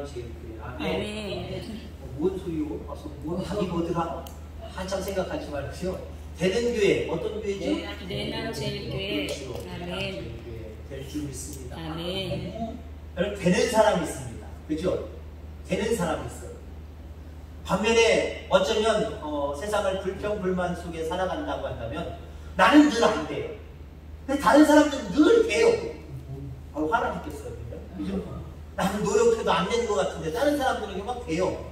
제일교회. 아멘. 뭔 소리요? 뭔 답이 뭐더라? 한참 생각하지 말고요. 되는 교회, 어떤 교회죠? 내남제일교회. 아멘. 될 줄 믿습니다. 아멘. 여러분, 되는 사람이 있습니다. 그죠? 되는 사람이 있어요. 반면에 어쩌면 세상을 불평불만 속에 살아간다고 한다면 나는 늘 안 돼요. 근데 다른 사람들은 늘 돼요. 화나 죽겠어요. 그죠? 나는 노력해도 안 되는 것 같은데 다른 사람들은 막 돼요.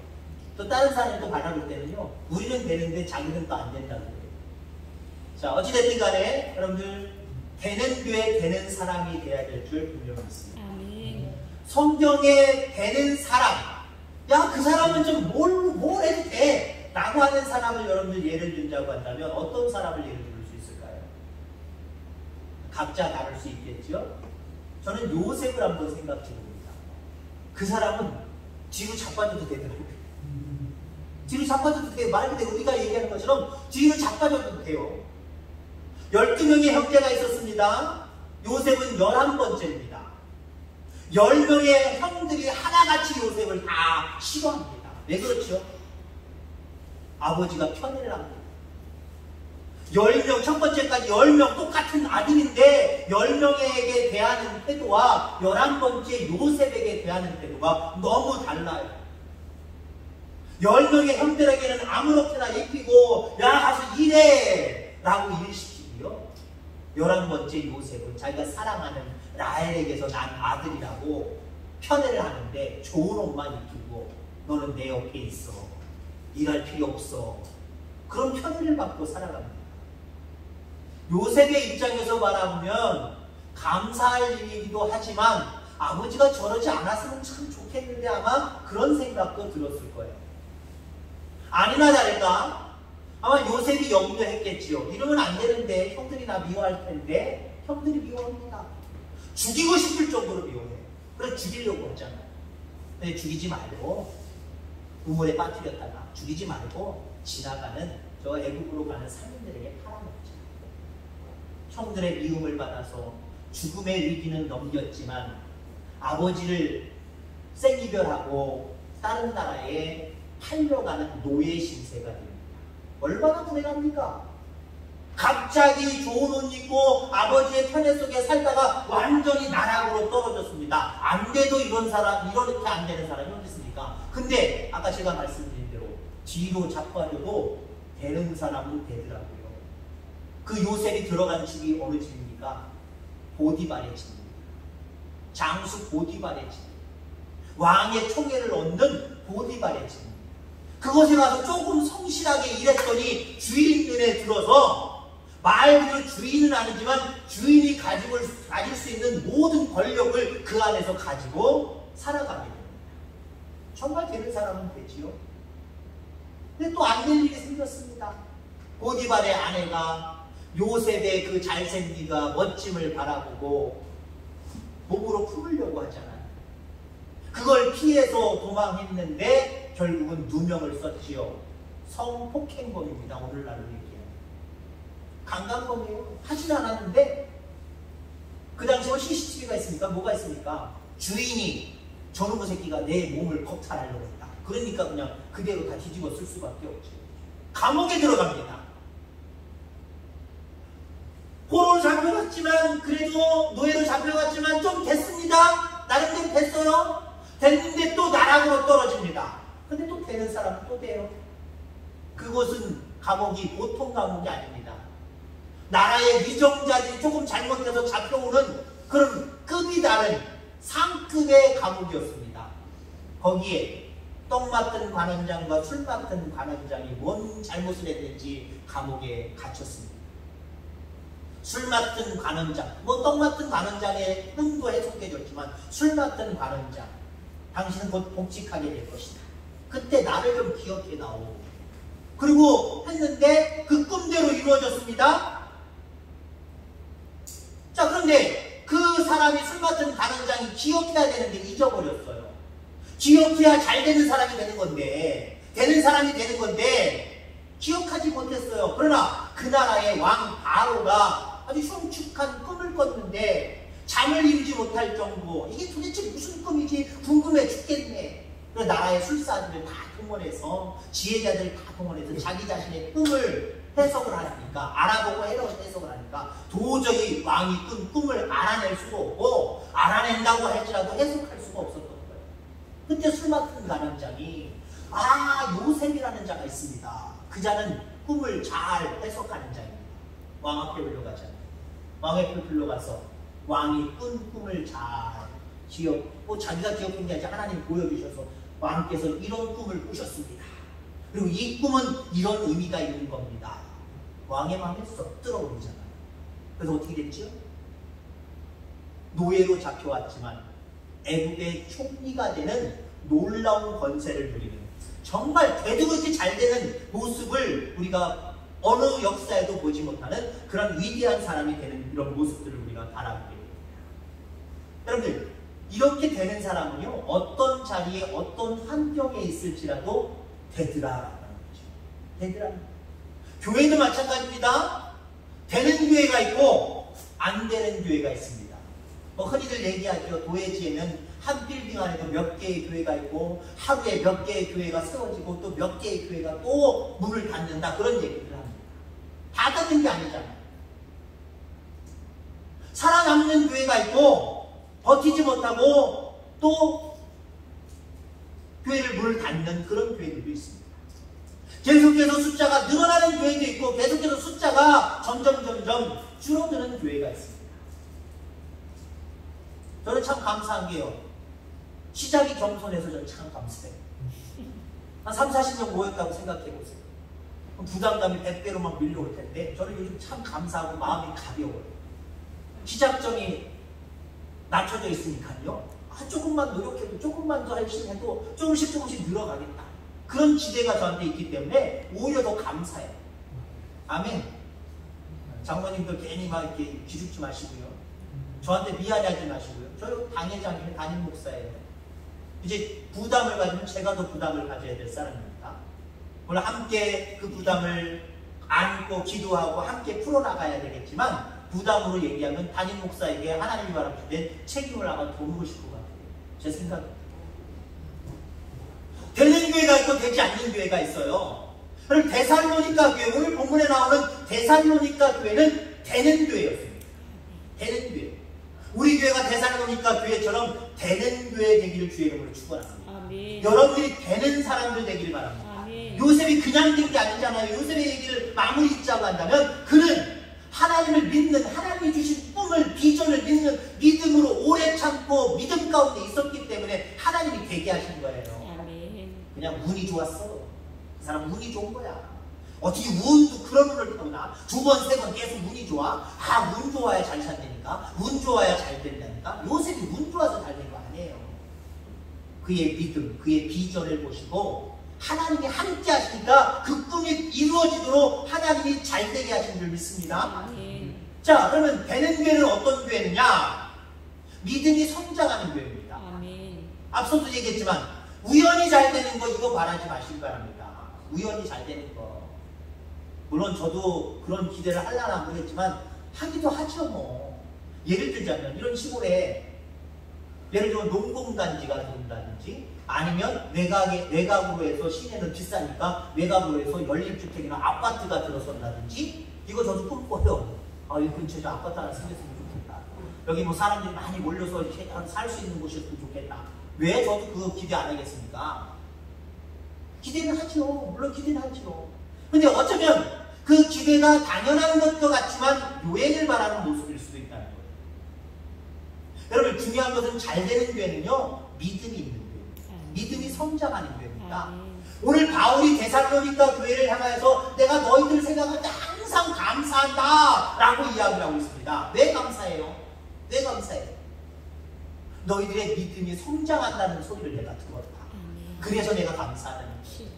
또 다른 사람이 또 바라볼 때는요, 우리는 되는데 자기는 또 안 된다고 해요. 자, 어찌됐든 간에 여러분들 되는 교회 되는 사람이 돼야 될 줄 분명히 믿습니다. 아멘. 성경에 되는 사람, 야, 그 사람은 좀 뭘 해도 돼 라고 하는 사람을 여러분들 예를 든다고 한다면 어떤 사람을 예를 들 수 있을까요? 각자 다를 수 있겠죠? 저는 요셉을 한번 생각해 봅니다. 그 사람은 뒤로 자빠져도 되더라고요. 뒤로 자빠져도 돼요. 말 그대로 우리가 얘기하는 것처럼 뒤로 자빠져도 돼요. 12명의 형제가 있었습니다. 요셉은 11번째입니다. 10명의 형들이 하나같이 요셉을 다 싫어합니다. 왜 그렇죠? 아버지가 편애를 합니다. 10명, 첫 번째까지 10명 똑같은 아들인데 10명에게 대하는 태도와 11번째 요셉에게 대하는 태도가 너무 달라요. 10명의 형들에게는 아무렇게나 입히고 야 가서 일해 라고 일시키고요. 11번째 요셉은 자기가 사랑하는 라헬에게서 난 아들이라고 편애를 하는데 좋은 옷만 입히고 너는 내 옆에 있어. 일할 필요 없어. 그런 편애를 받고 살아갑니다. 요셉의 입장에서 바라보면 감사할 일이기도 하지만 아버지가 저러지 않았으면 참 좋겠는데 아마 그런 생각도 들었을 거예요. 아니나 다를까 아마 요셉이 염려했겠지요. 이러면 안 되는데 형들이 나 미워할 텐데 형들이 미워합니다. 죽이고 싶을 정도로 미워해요. 그래서 죽이려고 했잖아요. 근데 죽이지 말고 우물에 빠뜨렸다가 죽이지 말고 지나가는 저 애국으로 가는 상인들에게 팔아먹자. 형들의 미움을 받아서 죽음의 위기는 넘겼지만 아버지를 생이별하고 다른 나라에 팔려가는 노예 신세가 됩니다. 얼마나 불행합니까? 갑자기 좋은 옷 입고 아버지의 편애 속에 살다가 완전히 나락으로 떨어졌습니다. 안 돼도 이런 사람, 이렇게 안 되는 사람이 어디 있습니까? 근데 아까 제가 말씀드린 대로 뒤로 자빠져도 되는 사람은 되더라고요. 그 요셉이 들어간 집이 어느 집입니까? 보디발의 집입니다. 장수 보디발의 집. 왕의 총애를 얻는 보디발의 집. 그곳에 가서 조금 성실하게 일했더니 주인 눈에 들어서 말 그대로 주인은 아니지만 주인이 가질 수 있는 모든 권력을 그 안에서 가지고 살아가게 됩니다. 정말 되는 사람은 되지요. 근데 또 안 될 일이 생겼습니다. 보디발의 아내가 요셉의 그 잘생기가 멋짐을 바라보고 몸으로 품으려고 하잖아요. 그걸 피해서 도망했는데 결국은 누명을 썼지요. 성폭행범입니다. 오늘날로 얘기하면. 강간범이에요. 하진 않았는데 그 당시에 CCTV가 있습니까? 뭐가 있습니까? 주인이 저놈의 새끼가 내 몸을 겁탈하려고 했다. 그러니까 그냥 그대로 다 뒤집어 쓸 수밖에 없죠. 감옥에 들어갑니다. 포로로 잡혀갔지만 그래도 노예로 잡혀갔지만 좀 됐습니다. 나름대로 됐어요. 됐는데 또 나락으로 떨어집니다. 근데 또 되는 사람은 또 돼요. 그곳은 감옥이 보통 감옥이 아닙니다. 나라의 위정자들이 조금 잘못해서 잡혀오는 그런 급이 다른 상급의 감옥이었습니다. 거기에 떡 맡은 관원장과 술 맡은 관원장이 뭔 잘못을 했는지 감옥에 갇혔습니다. 술 맡은 관원장, 떡 맡은 관원장의 흥도에 속해졌지만 술 맡은 관원장, 당신은 곧 복직하게 될 것이다. 그때 나를 좀 기억해다오. 그리고 했는데 그 꿈대로 이루어졌습니다. 자, 그런데 그 사람이 술 맡은 관원장이 기억해야 되는데 잊어버렸어요. 기억해야 잘 되는 사람이 되는 건데, 되는 사람이 되는 건데 기억하지 못했어요. 그러나 그 나라의 왕 바로가 아주 흉측한 꿈을 꿨는데 잠을 이루지 못할 정도. 이게 도대체 무슨 꿈이지 궁금해 죽겠네. 천하의 술사들을 다 동원해서 지혜자들 다 동원해서 자기 자신의 꿈을 해석을 하니까 알아보고 해석을 하니까 도저히 왕이 꾼 꿈을 알아낼 수가 없고 알아낸다고 할지라도 해석할 수가 없었던 거예요. 그때 술 맡은 가난장이 요셉이라는 자가 있습니다. 그 자는 꿈을 잘 해석하는 자입니다. 왕 앞에 불러가잖아요. 왕 앞에 불러가서 왕이 꾼 꿈을 잘 기억고 자기가 기억한 게 아니라 하나님 보여주셔서 왕께서 이런 꿈을 꾸셨습니다. 그리고 이 꿈은 이런 의미가 있는 겁니다. 왕의 마음에 쏙 들어오잖아요. 그래서 어떻게 됐죠? 노예로 잡혀왔지만 애국의 총리가 되는 놀라운 권세를 누리는 정말 되도록이 잘 되는 모습을 우리가 어느 역사에도 보지 못하는 그런 위대한 사람이 되는 이런 모습들을 우리가 바라보게 됩니다. 여러분들, 이렇게 되는 사람은요, 어떤 자리에 어떤 환경에 있을지라도 되더라라는 거죠. 되더라. 교회도 마찬가지입니다. 되는 교회가 있고 안 되는 교회가 있습니다. 흔히들 얘기하죠. 도회지에는 한 빌딩 안에도 몇 개의 교회가 있고 하루에 몇 개의 교회가 세워지고 또 몇 개의 교회가 또 문을 닫는다, 그런 얘기를 합니다. 다 닫는 게 아니잖아요. 살아남는 교회가 있고 버티지 못하고 또 교회를 문을 닫는 그런 교회들도 있습니다. 계속해서 숫자가 늘어나는 교회도 있고 계속해서 숫자가 점점 줄어드는 교회가 있습니다. 저는 참 감사한 게요, 시작이 겸손해서 저는 참 감사해요. 한 3, 40명 모였다고 생각해보세요. 부담감이 100배로 막 밀려올 텐데 저는 요즘 참 감사하고 마음이 가벼워요. 시작점이 낮춰져 있으니까요, 조금만 노력해도 조금만 더 열심히 해도 조금씩 늘어가겠다, 그런 기대가 저한테 있기 때문에 오히려 더 감사해요. 아멘. 장모님도 괜히 막 이렇게 기죽지 마시고요, 저한테 미안해하지 마시고요. 저는 당회장이에요. 담임 목사예요. 이제 부담을 가지면 제가 더 부담을 가져야 될 사람입니다. 물론 함께 그 부담을 안고 기도하고 함께 풀어나가야 되겠지만, 부담으로 얘기하면 담임 목사에게 하나님이 바라실 때 책임을 아마 더 물으실 것 같아요. 제 생각입니다. 되는 교회가 있고 되지 않는 교회가 있어요. 그럼 데살로니가 교회, 오늘 본문에 나오는 데살로니가 교회는 되는 교회였습니다. 되는 교회. 우리 교회가 데살로니가 교회처럼 되는 교회 되기를 주의 이름으로 축원합니다. 아멘. 여러분들이 되는 사람들 되기를 바랍니다. 아멘. 요셉이 그냥 된 게 아니잖아요. 요셉의 얘기를 마무리 짓자고 한다면 그는 하나님을 믿는, 하나님이 주신 꿈을, 비전을 믿는 믿음으로 오래 참고 믿음 가운데 있었기 때문에 하나님이 되게 하신 거예요. 아멘. 그냥 운이 좋았어. 그 사람 운이 좋은 거야. 어떻게 운도 그런 운을 타고나? 두 번, 세 번 계속 운이 좋아? 운 좋아야 잘 산다니까? 운 좋아야 잘 된다니까? 요셉이 운 좋아서 잘 된 거 아니에요. 그의 믿음, 그의 비전을 보시고 하나님이 함께 하시니까 그 꿈이 이루어지도록 하나님이 잘 되게 하신 줄 믿습니다. 아멘. 자, 그러면 되는 교회는 어떤 교회느냐? 믿음이 성장하는 교회입니다. 아멘. 앞서도 얘기했지만 우연히 잘 되는 거 이거 바라지 마시기 바랍니다. 우연히 잘 되는 거. 물론 저도 그런 기대를 하려나 모르겠지만 하기도 하죠 뭐. 예를 들자면 이런 시골에 예를 들어 농공단지가 들어온다든지 아니면 외곽으로 해서 시내는 비싸니까 외곽으로 해서 연립주택이나 아파트가 들어선다든지, 이거 저도 꿈꿔요. 이 근처에 아파트 하나 생겼으면 좋겠다. 여기 뭐 사람들이 많이 몰려서 살 수 있는 곳이었으면 좋겠다. 왜 저도 그거 기대 안 하겠습니까? 기대는 하죠. 물론 기대는 하죠. 근데 어쩌면 그 기대가 당연한 것도 같지만 요행을 바라는 모습일 수도 있다는 거예요. 여러분, 중요한 것은 잘 되는 교회는요, 믿음이 있는 교회입니다. 믿음이 성장하는 교회입니다. 오늘 바울이 데살로니가 교회를 향해서 내가 너희들 생각할 때 항상 감사한다 라고 이야기를 하고 있습니다. 왜 감사해요? 왜 감사해요? 너희들의 믿음이 성장한다는 소리를 내가 들었다. 그래서 내가 감사하는 것이에요.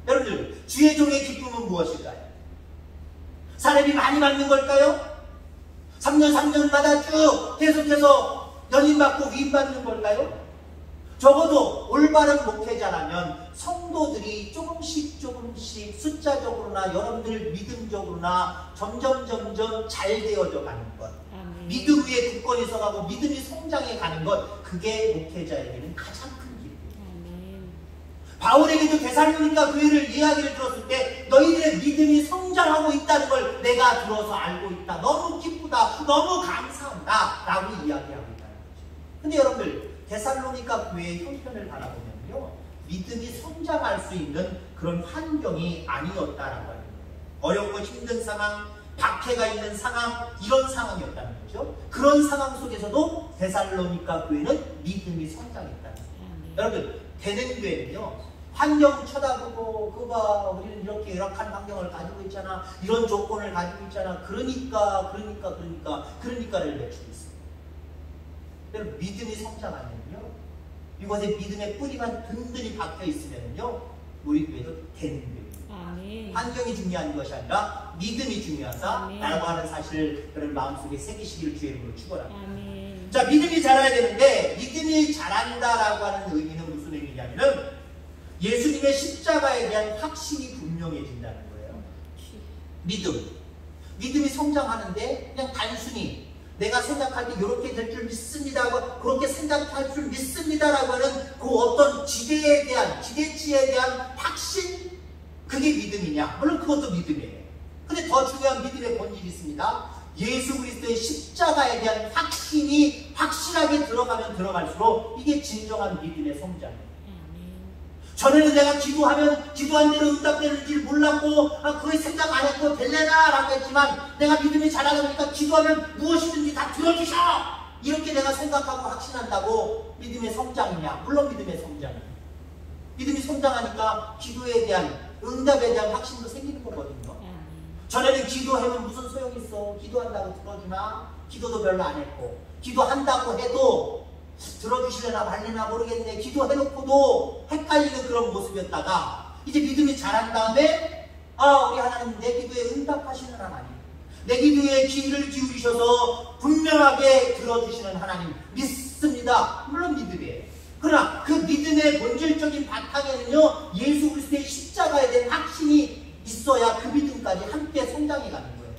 여러분들, 주의 종의 기쁨은 무엇일까요? 사람이 많이 받는 걸까요? 3년마다 쭉 계속해서 연임받고 위임받는 걸까요? 적어도 올바른 목회자라면 성도들이 조금씩 숫자적으로나 여러분들 믿음적으로나 점점 잘 되어져 가는 것, 믿음 위에 굳건히 서가고 믿음이 성장해 가는 것, 그게 목회자에게는 가장 큰 기쁨입니다. 바울에게도 데살로니가 교회를 이야기를 들었을 때 너희들의 믿음이 성장하고 있다는 걸 내가 들어서 알고 있다. 너무 기쁘다. 너무 감사한다. 라고 이야기하고 있다는 거죠. 근데 여러분들 데살로니가 교회의 형편을 바라보면요, 믿음이 성장할 수 있는 그런 환경이 아니었다라고 하는 거예요. 어렵고 힘든 상황, 박해가 있는 상황, 이런 상황이었다는 거죠. 그런 상황 속에서도 데살로니가 교회는 믿음이 성장했다는 거예요. 여러분, 되는 교회는요, 환경 쳐다보고 그봐 우리는 이렇게 열악한 환경을 가지고 있잖아, 이런 조건을 가지고 있잖아, 그러니까를 외치고 있어요. 여러분, 믿음이 성장하면요, 이곳에 믿음의 뿌리만 든든히 박혀 있으면요, 우리 교회도 되는 교회입니다. 환경이 중요한 것이 아니라 믿음이 중요하다라고 하는 사실을 여러분 마음속에 새기시기를 주의 이름으로 축원합니다. 자, 믿음이 자라야 되는데, 믿음이 자란다라고 하는 의미는 무슨 의미냐면은 예수님의 십자가에 대한 확신이 분명해진다는 거예요. 믿음이 성장하는데 그냥 단순히 내가 생각할 때 이렇게 될 줄 믿습니다 하고 그렇게 생각할 줄 믿습니다라고 하는 그 어떤 기대치에 대한 확신, 그게 믿음이냐? 물론 그것도 믿음이에요. 근데 더 중요한 믿음의 본질이 있습니다. 예수 그리스도의 십자가에 대한 확신이 확실하게 들어가면 들어갈수록 이게 진정한 믿음의 성장이에요. 전에는 내가 기도한 대로 응답되는 줄 몰랐고, 그걸 생각 안 했고 될래나 라고 했지만, 내가 믿음이 자라다 보니까 기도하면 무엇이든지 다 들어주셔! 이렇게 내가 생각하고 확신한다고 믿음의 성장이냐? 물론 믿음의 성장이에요. 믿음이 성장하니까 기도에 대한, 응답에 대한 확신도 생기는 거거든요. 전에는 기도하면 무슨 소용이 있어? 기도한다고 들어주나? 기도도 별로 안 했고, 기도한다고 해도 들어주시려나 말리나 모르겠네, 기도해놓고도 헷갈리는 그런 모습이었다가, 이제 믿음이 자란 다음에 우리 하나님 내 기도에 응답하시는 하나님, 내 기도에 귀를 기울이셔서 분명하게 들어주시는 하나님 믿습니다. 물론 믿음이에요. 그러나 그 믿음의 본질적인 바탕에는요, 예수 그리스도의 십자가에 대한 확신이 있어야 그 믿음까지 함께 성장해 가는 거예요.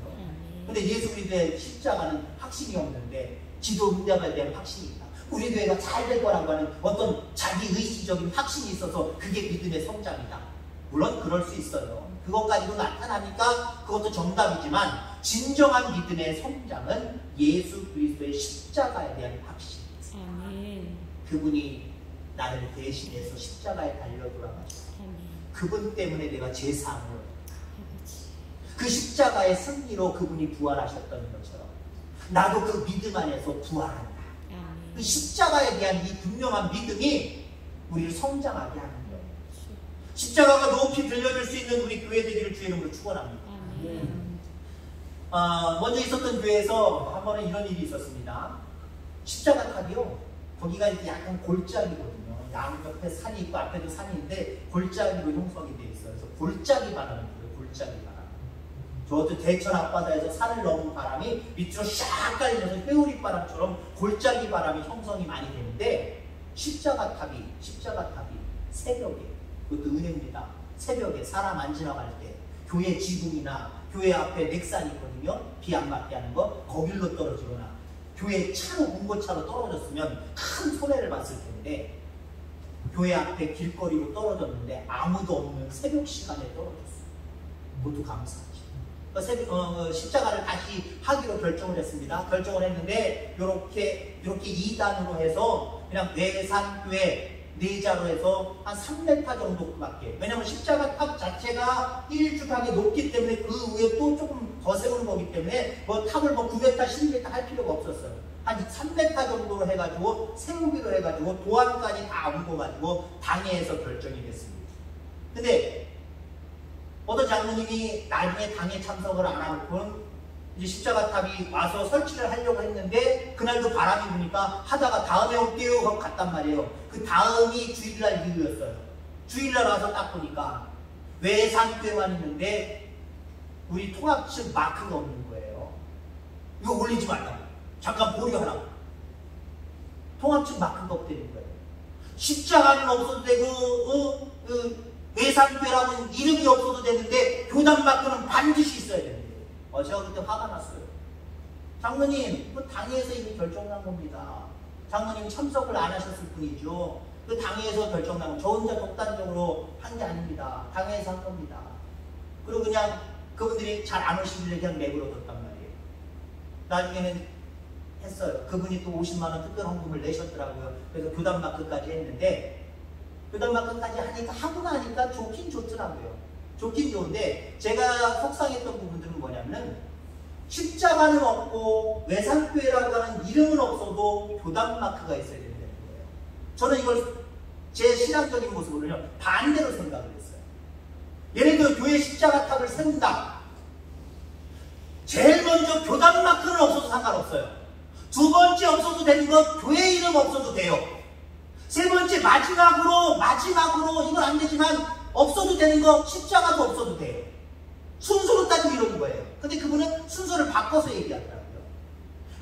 근데 예수 그리스도의 십자가는 확신이 없는데 기도 응답에 대한 확신이 있다. 우리 교회가 잘 될 거라고 하는 어떤 자기 의지적인 확신이 있어서 그게 믿음의 성장이다. 물론 그럴 수 있어요. 그것 가지고 나타나니까 그것도 정답이지만, 진정한 믿음의 성장은 예수 그리스도의 십자가에 대한 확신. 그분이 나를 대신해서 십자가에 달려 돌아가셨어. 그분 때문에 내가 제사함을, 그 십자가의 승리로 그분이 부활하셨던 것처럼 나도 그 믿음 안에서 부활한다. 그 십자가에 대한 이 분명한 믿음이 우리를 성장하게 하는 거예요. 십자가가 높이 들려줄 수 있는 우리 교회 되기를 주의 이름으로 축원합니다. 먼저 있었던 교회에서 한 번은 이런 일이 있었습니다. 십자가 탑이요, 거기가 이렇게 약간 골짜기거든요. 양옆에 산이 있고 앞에도 산이 있는데 골짜기로 형성이 되어 있어요. 그래서 골짜기 바람이 불어요. 골짜기 바람. 저것도 대천 앞바다에서 산을 넘은 바람이 밑으로 샥 깔리면서 회오리 바람처럼 골짜기 바람이 형성이 많이 되는데, 십자가 탑이 새벽에, 그것도 은혜입니다. 새벽에 사람 안 지나갈 때 교회 지붕이나 교회 앞에 넥산이 있거든요. 비 안 맞게 하는 거, 거길로 떨어지거나 교회 차로, 문고차로 떨어졌으면 큰 손해를 봤을 텐데, 교회 앞에 길거리로 떨어졌는데 아무도 없는 새벽 시간에 떨어졌어요. 모두 감사하죠. 십자가를 다시 하기로 결정을 했습니다. 결정을 했는데 이렇게 2단으로 해서 그냥 외산교회 내자로 해서 한 3m 정도밖에, 왜냐하면 십자가 탑 자체가 일주하게 높기 때문에 그 위에 또 조금 더 세우는 거기 때문에 뭐 탑을 9m, 12m 할 필요가 없었어요. 한 3m 정도로 해가지고 세우기로 해가지고 도안까지 다 옮겨가지고 당회에서 결정이 됐습니다. 근데 어떤 장로님이 나중에 당에 참석을 안 하고 이제 십자가 탑이 와서 설치를 하려고 했는데, 그날도 바람이 부니까 하다가 다음에 올게요 하고 갔단 말이에요. 그 다음이 주일날 이후였어요. 주일날 와서 딱 보니까 외산교회만 있는데 우리 통합 측 마크가 없는 거예요. 이거 올리지 말라고, 잠깐 보류하라고. 통합 측 마크가 없다는 거예요. 십자가는 없어도 되고 외산교회라는 이름이 없어도 되는데 교단 마크는 반드시 있어야 되는데, 제가 그때 화가 났어요. 장로님, 당회에서 이미 결정난 겁니다. 장로님 참석을 안 하셨을 뿐이죠. 그 당회에서 결정나고 저 혼자 독단적으로 한 게 아닙니다. 당회에서 한 겁니다. 그리고 그냥 그분들이 잘 안 오시길래 그냥 내버려뒀단 말이에요. 나중에는 했어요. 그분이 또 50만 원 특별 헌금을 내셨더라고요. 그래서 교단 마크까지 했는데 교단 마크까지 하니까 하고 나니까 좋긴 좋더라고요. 좋긴 좋은데 제가 속상했던 부분들은 뭐냐면 십자가는 없고 외상교회라고 하는 이름은 없어도 교단 마크가 있어야 된다는 거예요. 저는 이걸 제 신앙적인 모습으로는 반대로 생각을 했어요. 예를 들어 교회 십자가 탑을 세운다. 제일 먼저 교단 마크는 없어도 상관없어요. 두 번째 없어도 되는 것 교회 이름 없어도 돼요. 세 번째 마지막으로 이건 안 되지만 없어도 되는 거 십자가도 없어도 돼요. 순서로 따지고 이러는 거예요. 근데 그분은 순서를 바꿔서 얘기하더라고요.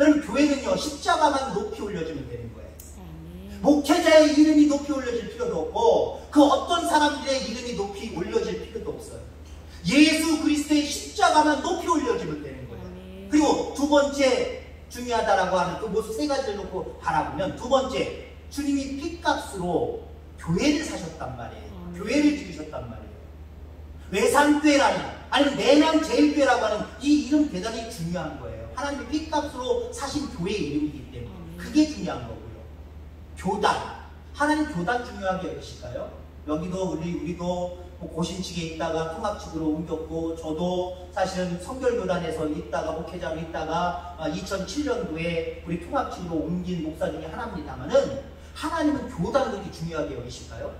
여러분 교회는요 십자가만 높이 올려주면 되는 거예요. 목회자의 이름이 높이 올려질 필요도 없고 그 어떤 사람들의 이름이 높이 올려질 필요도 없어요. 예수 그리스도의 십자가만 높이 올려주면 되는 거예요. 그리고 두 번째 중요하다라고 하는 그 모습 세 가지를 놓고 바라보면 두 번째 주님이 핏값으로 교회를 사셨단 말이에요. 교회를 지으셨단 말이에요. 외산교회라는 아니면 내남제일교회라고 하는 이 이름 대단히 중요한 거예요. 하나님의 핏값으로 사신 교회의 이름이기 때문에 그게 중요한 거고요. 교단, 하나님 교단 중요하게 여기실까요? 여기도 우리도 고신측에 있다가 통합측으로 옮겼고 저도 사실은 성결교단에서 있다가 목회자로 있다가 2007년도에 우리 통합측으로 옮긴 목사 중에 하나입니다만은 하나님은 교단을 그렇게 중요하게 여기실까요?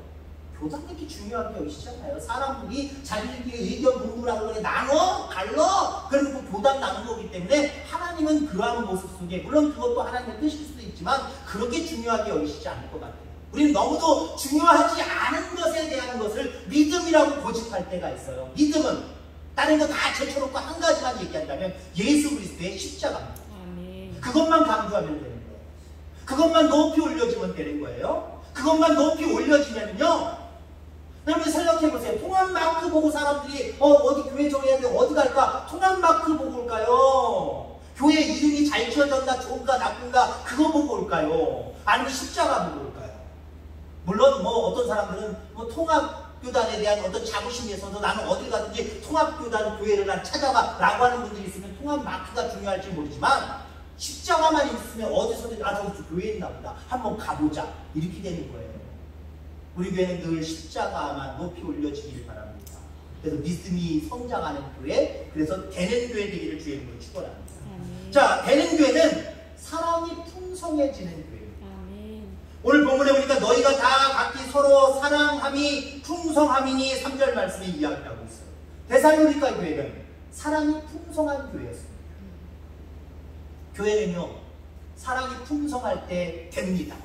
교단 그렇게 중요하게 여기시잖아요. 사람들이 자기들끼리 의견 분분하고 나눠 갈러 그리고 교단 나눈 거기 때문에 하나님은 그러한 모습 속에 물론 그것도 하나님의 뜻일 수도 있지만 그렇게 중요하게 여기시지 않을 것 같아요. 우리는 너무도 중요하지 않은 것에 대한 것을 믿음이라고 고집할 때가 있어요. 믿음은 다른 거 다 제쳐놓고 한 가지만 얘기한다면 예수 그리스도의 십자가입니다. 그것만 강조하면 되는 거예요. 그것만 높이 올려주면 되는 거예요. 그것만 높이 올려지면요 여러분 생각해보세요. 통합마크 보고 사람들이 어디 교회 정해야 돼 어디 갈까? 통합마크 보고 올까요? 교회 이름이 잘 지어졌나 좋은가 나쁜가 그거 보고 올까요? 아니면 십자가 보고 올까요? 물론 어떤 사람들은 통합교단에 대한 어떤 자부심이 있어서 나는 어딜 가든지 통합교단 교회를 난 찾아가 라고 하는 분들이 있으면 통합마크가 중요할지 모르지만 십자가만 있으면 어디서든 저기 교회에 있나 보다 한번 가보자 이렇게 되는 거예요. 우리 교회는 늘 십자가만 높이 올려지길 바랍니다. 그래서 믿음이 성장하는 교회, 그래서 되는 교회 되기를 주의 이름으로 축원합니다. 자, 되는 교회는 사랑이 풍성해지는 교회입니다. 오늘 본문에 보니까 너희가 다 각기 서로 사랑함이 풍성함이니 3절 말씀에 이야기하고 있어요. 데살로니가 교회는 사랑이 풍성한 교회였습니다. 교회는요 사랑이 풍성할 때 됩니다.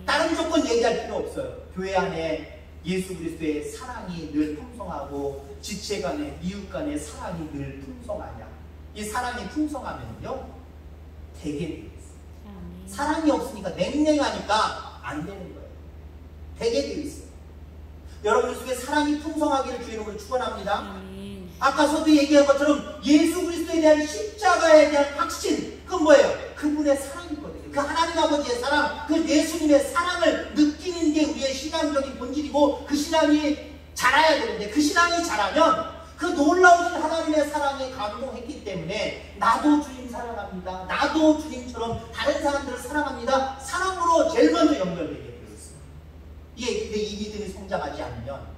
다른 조건 얘기할 필요 없어요. 교회 안에 예수 그리스도의 사랑이 늘 풍성하고 지체 간에 이웃 간의 사랑이 늘 풍성하냐. 이 사랑이 풍성하면요 되게 되어 있어요. 사랑이 없으니까 냉랭하니까 안 되는 거예요. 되게 되어 있어요. 여러분 속에 사랑이 풍성하기를 주의 이름으로 축원합니다. 아까 서도 얘기한 것처럼 예수 그리스도에 대한 십자가에 대한 확신 그건 뭐예요? 그분의 사랑이거든요. 그 하나님 아버지의 사랑, 그 예수님의 사랑을 느끼는 게 우리의 신앙적인 본질이고 그 신앙이 자라야 되는데 그 신앙이 자라면 그 놀라우신 하나님의 사랑에 감동했기 때문에 나도 주님 사랑합니다. 나도 주님처럼 다른 사람들을 사랑합니다. 사랑으로 제일 먼저 연결되게 되어 있어요. 근데 이 믿음이 성장하지 않으면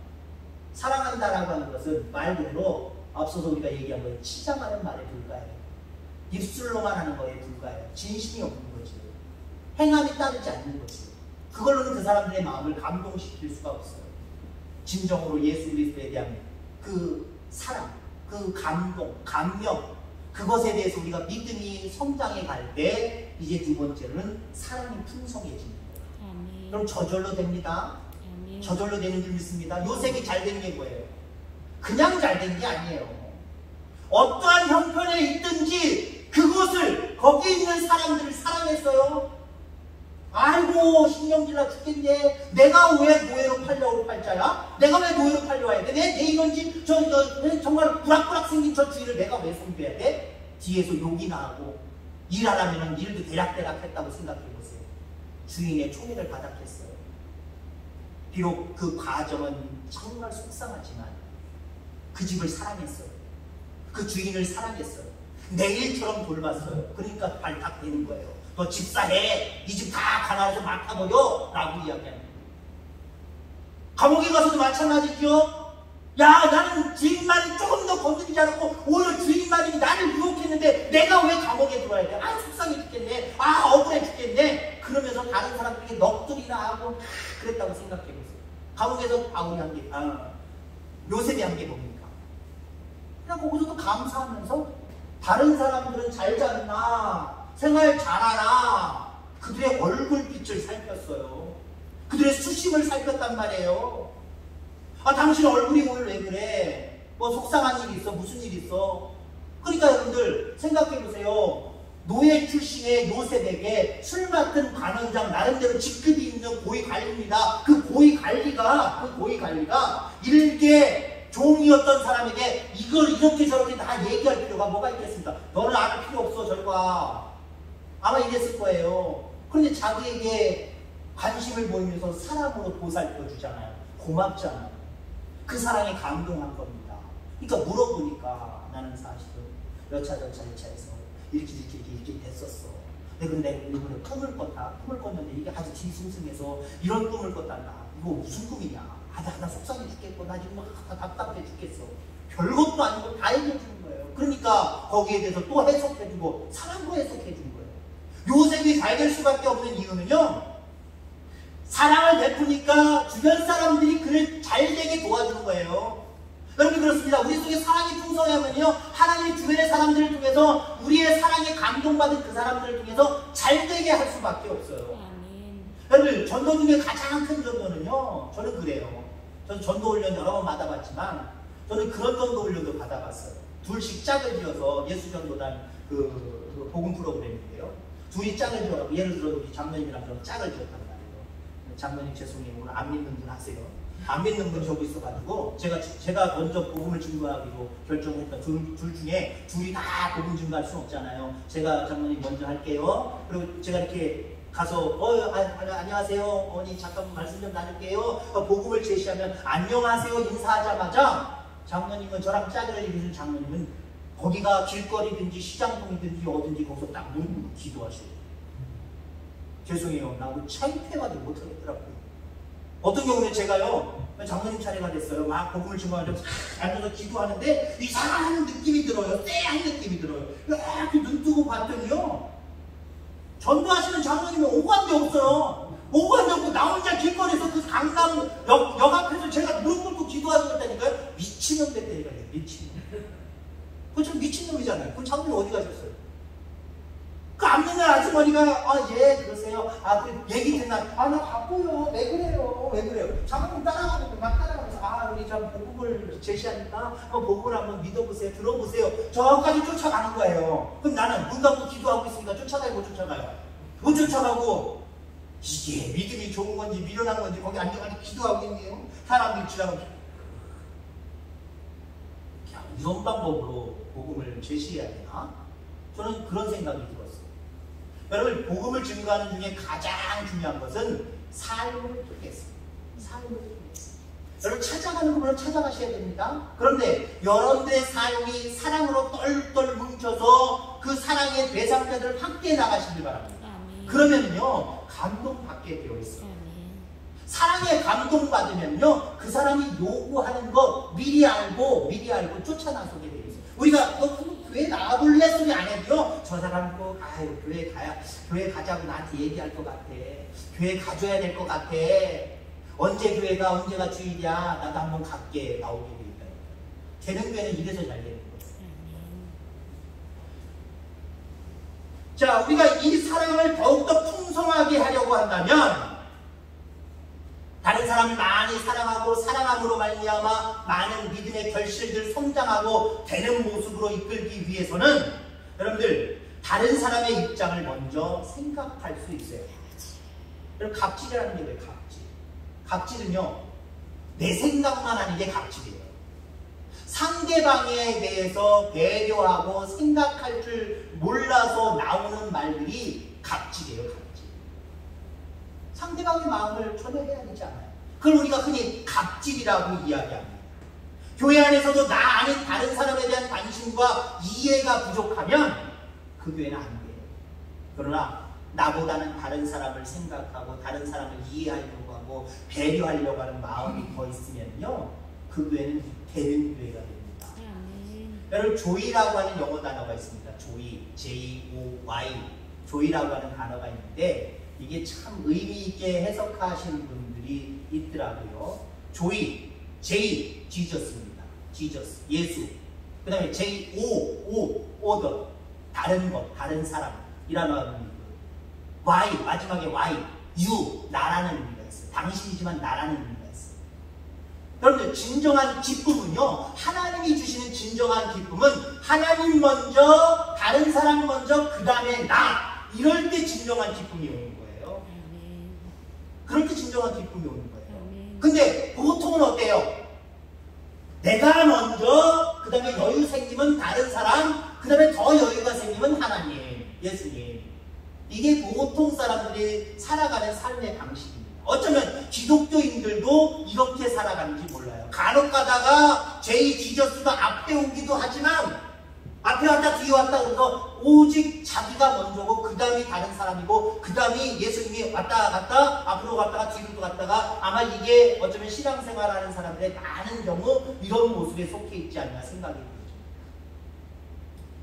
사랑한다라고 하는 것은 말 그대로 앞서서 우리가 얘기한 거예요. 치장하는 말에 불과해요. 입술로만 하는 거에 불과해요. 진심이 없는 거지. 행함이 따르지 않는 거지. 그걸로는 그 사람들의 마음을 감동시킬 수가 없어요. 진정으로 예수 그리스도에 대한 그 사랑, 그 감동, 감명 그것에 대해서 우리가 믿음이 성장해 갈 때 이제 두 번째로는 사랑이 풍성해지는 거예요. 그럼 저절로 됩니다. 저절로 되는 줄 믿습니다. 요셉이 잘 된 게 뭐예요? 그냥 잘 된 게 아니에요. 어떠한 형편에 있든지 그곳을 거기 있는 사람들을 사랑했어요. 아이고 신경질나 죽겠네. 내가 왜 노예로 팔려올 팔자야? 내가 왜 노예로 팔려와야 돼? 내 이건지 정말 부락부락 생긴 저 주인을 내가 왜 섬겨야 돼? 뒤에서 욕이나 하고 일 안 하면 일도 대략대략 했다고 생각해보세요. 주인의 총애를 바닥했어요. 비록 그 과정은 정말 속상하지만 그 집을 사랑했어요. 그 주인을 사랑했어요. 내일처럼 돌봤어요. 그러니까 발탁되는 거예요. 너 집사해. 이 집 다 가나워서 맡아버려. 라고 이야기하는 거예요. 감옥에 가서도 마찬가지죠. 야, 나는 주인 말이 조금 더 건드리지 않았고 오히려 주인 말이 나를 유혹했는데 내가 왜 감옥에 들어야 돼? 아, 속상해 죽겠네. 아, 억울해 죽겠네. 그러면서 다른 사람들에게 넋두리나 하고 그랬다고 생각해보세요. 감옥에서 바울이 한 게, 요셉이 한 게 뭡니까? 그냥 거기서도 감사하면서 다른 사람들은 잘 자나 생활 잘하나 그들의 얼굴빛을 살폈어요. 그들의 수심을 살폈단 말이에요. 아, 당신 얼굴이 오늘 왜 그래? 뭐 속상한 일이 있어? 무슨 일이 있어? 그러니까 여러분들 생각해보세요. 노예 출신의 요셉에게 술 맡은 관원장 나름대로 직급이 있는 고위관리입니다. 그 고위관리가 일개 종이었던 사람에게 이걸 이렇게 저렇게 다 얘기할 필요가 뭐가 있겠습니까? 너는 알 필요 없어 절과. 아마 이랬을 거예요. 그런데 자기에게 관심을 보이면서 사람으로 보살펴 주잖아요. 고맙잖아요. 그 사랑에 감동한 겁니다. 그러니까 물어보니까 나는 사실은 여차여차해서 이렇게 됐었어. 근데 이번에 꿈을 꿨는데 이게 아주 뒤숭숭해서 이런 꿈을 꿨단다. 이거 무슨 꿈이냐? 나 속상해 죽겠고 나 지금 답답해 죽겠어. 별것도 아니고 다 얘기해 주는 거예요. 그러니까 거기에 대해서 또 해석해 주고 사랑으로 해석해 준 거예요. 요셉이 잘 될 수밖에 없는 이유는요, 사랑을 베푸니까 주변 사람들이 그를 잘 되게 도와주는 거예요. 여러분 그렇습니다. 우리 속에 사랑이 풍성하면요, 하나님의 주변의 사람들을 통해서 우리의 사랑에 감동받은 그 사람들을 통해서 잘 되게 할 수밖에 없어요. 여러분 전도 중에 가장 큰 전도는요, 저는 그래요. 저는 전도 훈련 여러 번 받아봤지만 저는 그런 전도 훈련도 받아봤어요. 둘씩 짝을 지어서 예수전도단 그 복음 프로그램인데요, 둘이 짝을 지어서 예를 들어 우리 장로님이랑 저는 짝을 지었단 말이에요. 장로님 죄송해요. 오늘 안 믿는 분 하세요. 안 믿는 분 저기 있어가지고 제가 먼저 복음을 증거하기로 결정했던 둘 중에 둘이 다 복음 증거할 수는 없잖아요. 제가 장로님 먼저 할게요. 그리고 제가 이렇게 가서 안녕하세요 어머니 잠깐 말씀 좀 나눌게요. 복음을 제시하면 안녕하세요 인사하자마자 장로님은 저랑 짝을 이루는 장로님은 거기가 길거리든지 시장통이든지 어딘지 거기서 딱 눈 기도하시고, 죄송해요. 나 오늘 창피해가지고 못하겠더라고요. 어떤 경우는 제가요, 장로님 차례가 됐어요. 막 복음을 증거하면서 앉아서 기도하는데 이상한 느낌이 들어요. 쎄한 느낌이 들어요. 이렇게 눈 뜨고 봤더니요, 전도하시는 장로님이 오간데 없어요. 오간데 없고 나 혼자 길거리에서 그 강남 역 앞에서 제가 무릎 꿇고 기도하고 있다니까요. 미친놈 됐다니까요. 미친놈. 그건 좀 미친놈이잖아요. 그럼 장로님 어디 가셨어요? 그 안 믿는 아주머니가 예 그러세요. 그 얘기 듣나? 나 바빠요. 왜 그래요? 장로님 따라가면서 막 따라가면서 우리 좀 복음을 제시하니까 복음을 한번 믿어보세요. 들어보세요. 저까지 쫓아가는 거예요. 그럼 나는 눈 감고 기도하고 있으니까 쫓아가요 못 쫓아가요? 못 쫓아가고 이게 믿음이 좋은 건지 미련한 건지 거기 앉아가지고 기도하고 있네요. 사람들이 지나가면서 이런 방법으로 복음을 제시해야 되나? 저는 그런 생각이 들었어요. 여러분 복음을 증거하는 중에 가장 중요한 것은 삶을 통해서, 여러분 찾아가는 것보다 찾아가셔야 됩니다. 그런데 여러분들의 삶이 사랑으로 똘똘 뭉쳐서 그 사랑의 대상자들을 확대해 나가시길 바랍니다. 그러면요 감동받게 되어 있어요. 사랑에 감동받으면요 그 사람이 요구하는 거 미리 알고 쫓아나서게 되어 있어요. 우리가 교회 나가볼래 소리 안 해도요, 저 사람 꼭 교회 가자고 나한테 얘기할 것 같아. 교회 가줘야 될 것 같아. 언제가 주일이야. 나도 한번 갈게. 나오게 되니까. 되는 교회는 이래서 잘 되는 거예요. 자, 우리가 이 사랑을 더욱더 풍성하게 하려고 한다면 다른 사람을 많이 사랑하고 사랑함으로 말미암아 많은 믿음의 결실들 성장하고 되는 모습으로 이끌기 위해서는 여러분들 다른 사람의 입장을 먼저 생각할 수 있어야 돼요. 여러분 갑질이라는 게 왜 갑질? 갑질은요 내 생각만 하는 게 갑질이에요. 상대방에 대해서 배려하고 생각할 줄 몰라서 나오는 말들이 갑질이에요. 갑질. 상대방의 마음을 전혀 헤아리지 않아요. 그걸 우리가 흔히 갑질이라고 이야기합니다. 교회 안에서도 나 아닌 다른 사람에 대한 관심과 이해가 부족하면 그 교회는 안 돼요. 그러나 나보다는 다른 사람을 생각하고 다른 사람을 이해하려고 하고 배려하려고 하는 마음이 더 있으면요, 그 교회는 되는 교회가 됩니다. 여러분, 조이라고 하는 영어 단어가 있습니다. 조이, J-O-Y, 조이라고 하는 단어가 있는데 이게 참 의미 있게 해석하시는 분들이 있더라고요. 조이, J, 지저스입니다. 지저스, 예수. 그 다음에 J-O, order, 다른 것, 다른 사람이라는 의미. Y, 마지막에 Y, you, 나라는 의미가 있어요. 당신이지만 나라는 의미가 있어요. 여러분들, 진정한 기쁨은요, 하나님이 주시는 진정한 기쁨은 하나님 먼저, 다른 사람 먼저, 그 다음에 나, 이럴 때 진정한 기쁨이 오는 거예요. 그럴 때 진정한 기쁨이 오는 거예요. 근데 보통은 어때요? 내가 먼저, 그 다음에 여유 생기면 다른 사람, 그 다음에 더 여유가 생기면 하나님, 예수님. 이게 보통 사람들이 살아가는 삶의 방식입니다. 어쩌면 기독교인들도 이렇게 살아가는지 몰라요. 간혹 가다가 제이 지저스가 앞에 오기도 하지만 앞에 왔다 뒤에 왔다 그래서 오직 자기가 먼저고 그 다음이 다른 사람이고 그 다음이 예수님이 왔다 갔다 앞으로 갔다가 뒤로 갔다가 아마 이게 어쩌면 신앙생활하는 사람들의 많은 경우 이런 모습에 속해 있지 않나 생각이 들죠.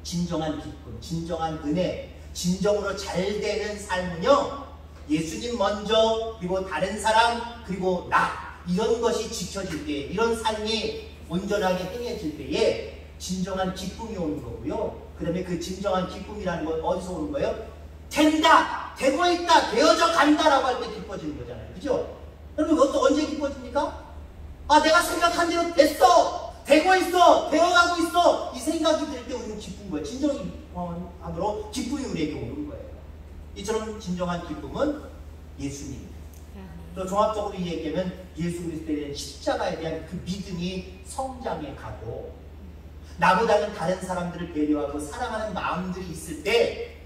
진정한 기쁨, 진정한 은혜, 진정으로 잘 되는 삶은요, 예수님 먼저, 그리고 다른 사람, 그리고 나, 이런 것이 지켜질 때, 이런 삶이 온전하게 행해질 때에 진정한 기쁨이 오는 거고요. 그 다음에 그 진정한 기쁨이라는 건 어디서 오는 거예요? 된다! 되고 있다! 되어져 간다라고 할 때 기뻐지는 거잖아요. 그죠? 여러분, 그것도 언제 기뻐집니까? 아, 내가 생각한 대로 됐어! 되고 있어! 되어가고 있어! 이 생각이 들 때 우리는 기쁜 거예요. 진정함으로 기쁨이 우리에게 오는 거예요. 이처럼 진정한 기쁨은 예수님. 또 종합적으로 얘기하면 예수 그리스도에 대한 십자가에 대한 그 믿음이 성장해 가고 나보다는 다른 사람들을 배려하고 사랑하는 마음들이 있을 때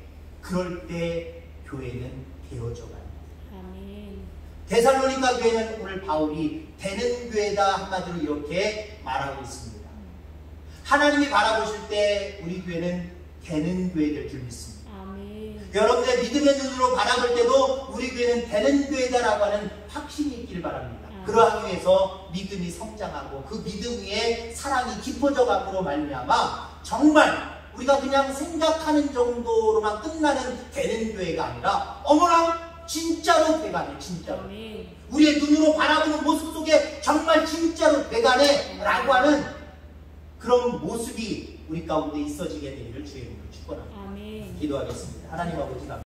그럴 때 교회는 되어져 갑니다. 데살로니가 교회는 오늘 바울이 되는 교회다 한마디로 이렇게 말하고 있습니다. 하나님이 바라보실 때 우리 교회는 되는 교회될 줄 믿습니다. 여러분의 믿음의 눈으로 바라볼 때도 우리 교회는 되는 교회다라고 하는 확신이 있기를 바랍니다. 그러하기 위해서 믿음이 성장하고 그 믿음 위에 사랑이 깊어져 감으로 말미암아 정말 우리가 그냥 생각하는 정도로만 끝나는 되는 교회가 아니라 어머나 진짜로 돼가네, 진짜로. 우리의 눈으로 바라보는 모습 속에 정말 진짜로 돼가네 라고 하는 그런 모습이 우리 가운데 있어지게 되기를 주의 이름으로 축원합니다. 기도하겠습니다. 하나님 아버지 감사합니다.